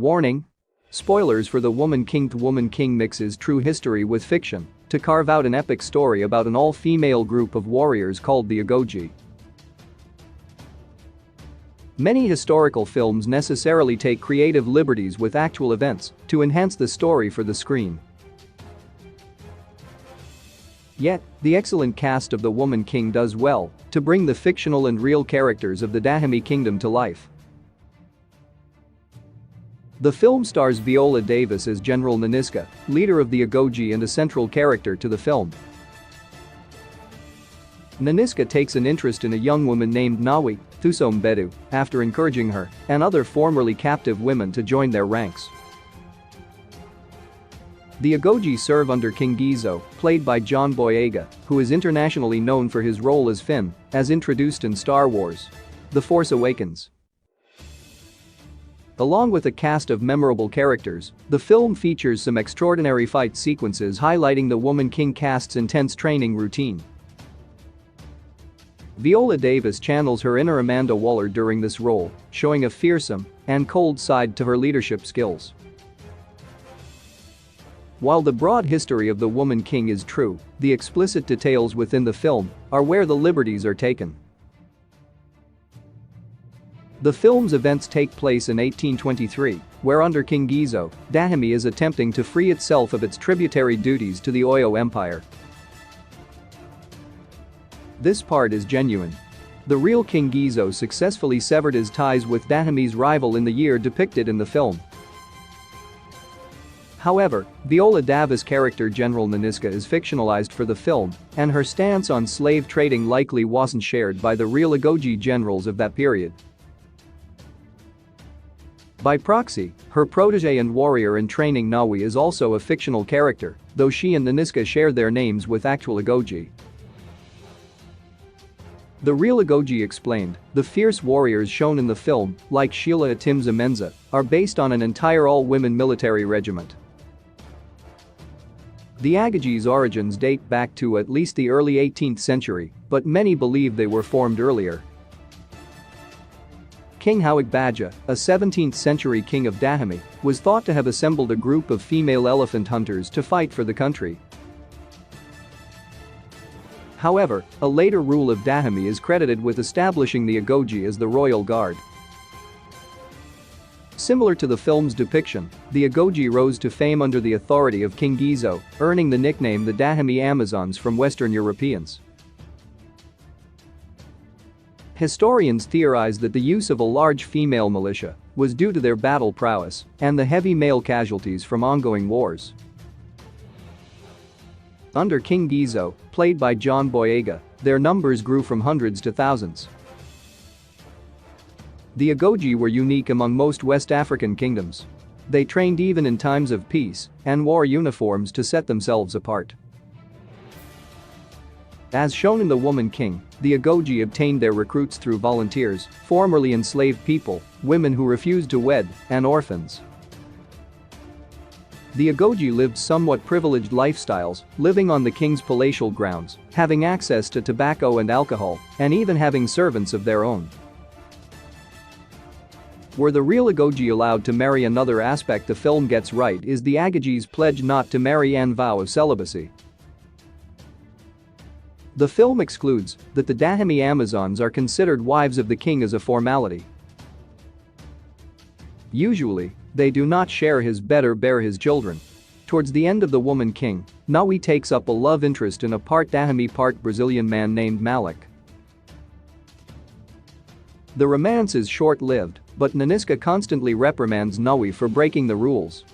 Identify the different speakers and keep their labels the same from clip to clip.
Speaker 1: Warning! Spoilers for The Woman King. The Woman King mixes true history with fiction to carve out an epic story about an all-female group of warriors called the Agoge. Many historical films necessarily take creative liberties with actual events to enhance the story for the screen. Yet, the excellent cast of The Woman King does well to bring the fictional and real characters of the Dahomey Kingdom to life. The film stars Viola Davis as General Nanisca, leader of the Agoge and a central character to the film. Nanisca takes an interest in a young woman named Nawi Thusom-Bedu after encouraging her and other formerly captive women to join their ranks. The Agoge serve under King Gizo, played by John Boyega, who is internationally known for his role as Finn, as introduced in Star Wars: The Force Awakens. Along with a cast of memorable characters, the film features some extraordinary fight sequences highlighting the Woman King cast's intense training routine. Viola Davis channels her inner Amanda Waller during this role, showing a fearsome and cold side to her leadership skills. While the broad history of the Woman King is true, the explicit details within the film are where the liberties are taken. The film's events take place in 1823, where under King Gizo, Dahomey is attempting to free itself of its tributary duties to the Oyo Empire. This part is genuine. The real King Gizo successfully severed his ties with Dahomey's rival in the year depicted in the film. However, Viola Davis' character General Nanisca is fictionalized for the film, and her stance on slave trading likely wasn't shared by the real Agoge generals of that period. By proxy, her protege and warrior in training Nawi is also a fictional character, though she and Nanisca share their names with actual Agoge. The real Agoge explained, the fierce warriors shown in the film, like Sheila Atimza Menza, are based on an entire all-women military regiment. The Agoge's origins date back to at least the early 18th century, but many believe they were formed earlier. King Hawag Baja, a 17th century king of Dahomey, was thought to have assembled a group of female elephant hunters to fight for the country. However, a later rule of Dahomey is credited with establishing the Agoge as the royal guard. Similar to the film's depiction, the Agoge rose to fame under the authority of King Gizo, earning the nickname the Dahomey Amazons from Western Europeans. Historians theorize that the use of a large female militia was due to their battle prowess and the heavy male casualties from ongoing wars. Under King Gizo, played by John Boyega, their numbers grew from hundreds to thousands. The Agoge were unique among most West African kingdoms. They trained even in times of peace and wore uniforms to set themselves apart. As shown in The Woman King, the Agoge obtained their recruits through volunteers, formerly enslaved people, women who refused to wed, and orphans. The Agoge lived somewhat privileged lifestyles, living on the king's palatial grounds, having access to tobacco and alcohol, and even having servants of their own. Were the real Agoge allowed to marry? Another aspect the film gets right is the Agoge's pledge not to marry and vow of celibacy. The film excludes that the Dahomey Amazons are considered wives of the king as a formality. Usually, they do not share his bed or bear his children. Towards the end of The Woman King, Nawi takes up a love interest in a part Dahomey part Brazilian man named Malik. The romance is short-lived, but Nanisca constantly reprimands Nawi for breaking the rules.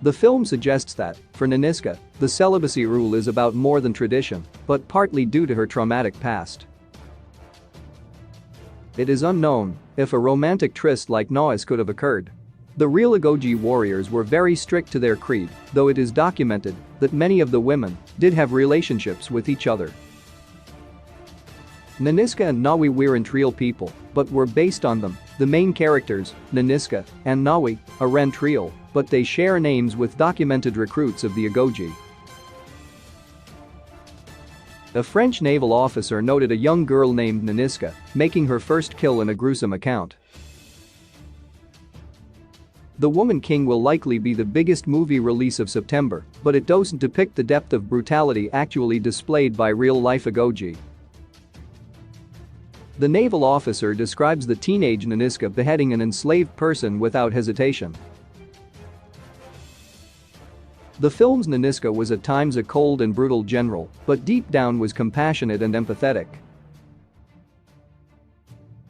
Speaker 1: The film suggests that, for Nanisca, the celibacy rule is about more than tradition, but partly due to her traumatic past. It is unknown if a romantic tryst like Nawis could have occurred. The real Agoge warriors were very strict to their creed, though it is documented that many of the women did have relationships with each other. Nanisca and Nawi weren't real people, but were based on them. The main characters, Nanisca and Nawi, aren't real, but they share names with documented recruits of the Agoge. A French naval officer noted a young girl named Nanisca making her first kill in a gruesome account. The Woman King will likely be the biggest movie release of September, but it doesn't depict the depth of brutality actually displayed by real-life Agoge. The naval officer describes the teenage Nanisca beheading an enslaved person without hesitation. The film's Nanisca was at times a cold and brutal general, but deep down was compassionate and empathetic.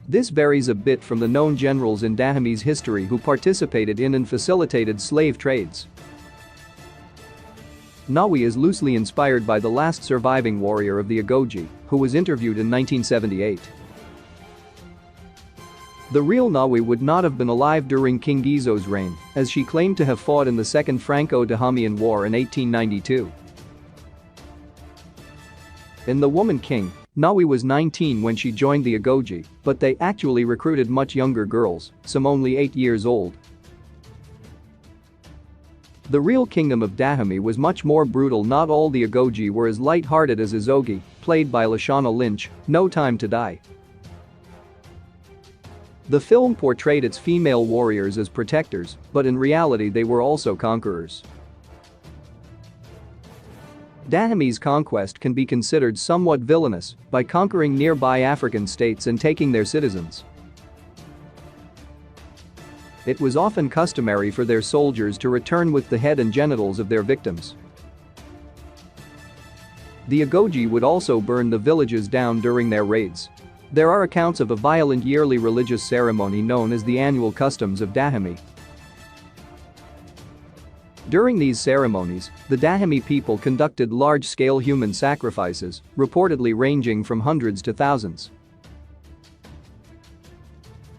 Speaker 1: This varies a bit from the known generals in Dahame's history who participated in and facilitated slave trades. Nawi is loosely inspired by the last surviving warrior of the Agoge, who was interviewed in 1978. The real Nawi would not have been alive during King Gizo's reign, as she claimed to have fought in the Second Franco-Dahamian War in 1892. In The Woman King, Nawi was 19 when she joined the Agoge, but they actually recruited much younger girls, some only 8 years old. The real kingdom of Dahame was much more brutal. Not all the Agoge were as light-hearted as Azogi, played by Lashana Lynch, No Time to Die. The film portrayed its female warriors as protectors, but in reality they were also conquerors. Dahame's conquest can be considered somewhat villainous by conquering nearby African states and taking their citizens. It was often customary for their soldiers to return with the head and genitals of their victims. The Agoge would also burn the villages down during their raids. There are accounts of a violent yearly religious ceremony known as the annual customs of Dahame. During these ceremonies, the Dahame people conducted large-scale human sacrifices, reportedly ranging from hundreds to thousands.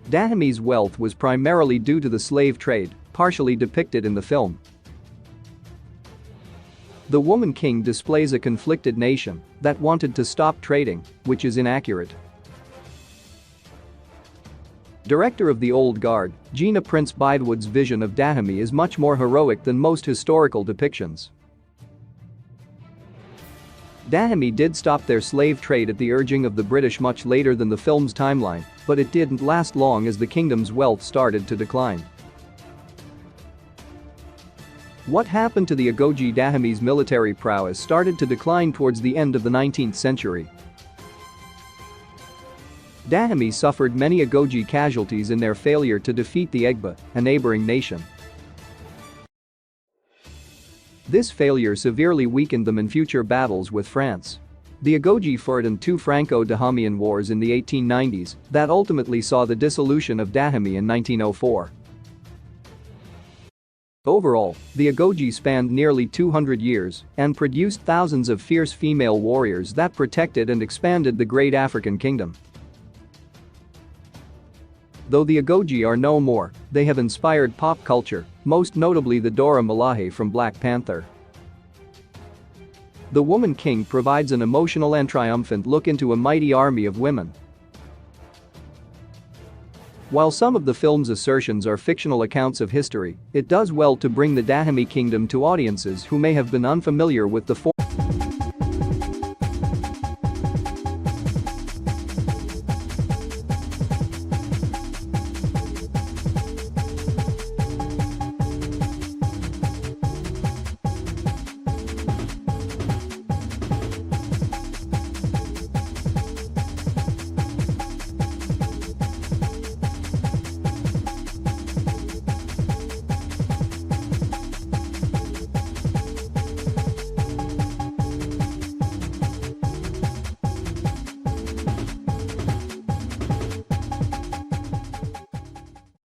Speaker 1: Dahame's wealth was primarily due to the slave trade, partially depicted in the film. The Woman King displays a conflicted nation that wanted to stop trading, which is inaccurate. Director of the Old Guard, Gina Prince Bythewood's vision of Dahame is much more heroic than most historical depictions. Dahame did stop their slave trade at the urging of the British much later than the film's timeline, but it didn't last long as the kingdom's wealth started to decline. What happened to the Agoge? Dahame's military prowess started to decline towards the end of the 19th century. Dahame suffered many Agoge casualties in their failure to defeat the Egba, a neighboring nation. This failure severely weakened them in future battles with France. The Agoge fought in 2 Franco-Dahamian wars in the 1890s that ultimately saw the dissolution of Dahame in 1904. Overall, the Agoge spanned nearly 200 years and produced thousands of fierce female warriors that protected and expanded the great African kingdom. Though the Agoge are no more, they have inspired pop culture, most notably the Dora Milaje from Black Panther. The Woman King provides an emotional and triumphant look into a mighty army of women. While some of the film's assertions are fictional accounts of history, it does well to bring the Dahame kingdom to audiences who may have been unfamiliar with the